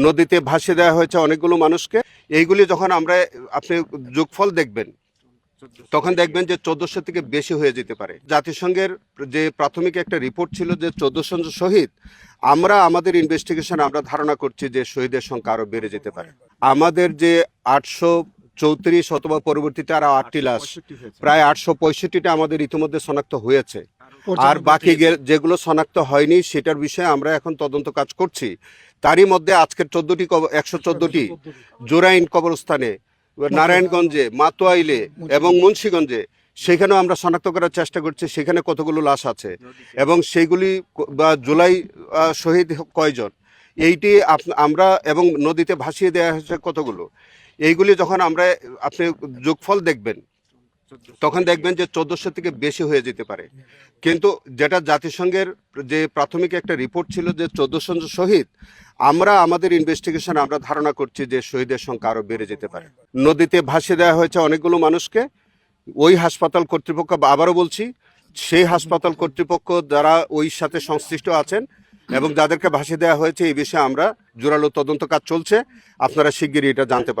নদীতে ভাসিয়ে দেওয়া হয়েছে অনেকগুলো মানুষকে। এইগুলি যখন আমরা আপনি যোগফল দেখবেন তখন দেখবেন যে 1400 থেকে বেশি হয়ে যেতে পারে। জাতিসংঘের যে প্রাথমিক একটা রিপোর্ট ছিল যে 1400 শহীদ, আমরা আমাদের ইনভেস্টিগেশন আমরা ধারণা করছি যে শহীদের সংখ্যা আরো বেড়ে যেতে পারে। আমাদের যে 834 অথবা পরবর্তীতে আরো 8টি লাশ, প্রায় 865টা আমাদের ইতিমধ্যে শনাক্ত হয়েছে। আর বাকি যেগুলো শনাক্ত হয়নি সেটার বিষয়ে আমরা এখন তদন্ত কাজ করছি। তারই মধ্যে আজকের 114টি জোরাইন কবরস্থানে, নারায়ণগঞ্জে, মাতোয়াইলে এবং মুন্সিগঞ্জে, সেখানেও আমরা শনাক্ত করার চেষ্টা করছি সেখানে কতগুলো লাশ আছে এবং সেইগুলি বা জুলাই শহীদ কয়জন, এইটি আমরা এবং নদীতে ভাসিয়ে দেওয়া হয়েছে কতগুলো, এইগুলি যখন আমরা আপনি যোগফল দেখবেন তখন দেখবেন যে 1400 থেকে বেশি হয়ে যেতে পারে। কিন্তু যেটা জাতিসংঘের যে প্রাথমিক একটা রিপোর্ট ছিল যে 1400 শহীদ, আমরা আমাদের ইনভেস্টিগেশন আমরা ধারণা করছি যে শহীদের সংখ্যা আরো বেড়ে যেতে পারে। নদীতে ভাসিয়ে দেওয়া হয়েছে অনেকগুলো মানুষকে। ওই হাসপাতাল কর্তৃপক্ষ, আবারও বলছি, সেই হাসপাতাল কর্তৃপক্ষ যারা ওই সাথে সংশ্লিষ্ট আছেন এবং যাদেরকে ভাসিয়ে দেওয়া হয়েছে এই বিষয়ে আমরা জোরালো তদন্ত কাজ চলছে। আপনারা শিগগিরই এটা জানতে পারবেন।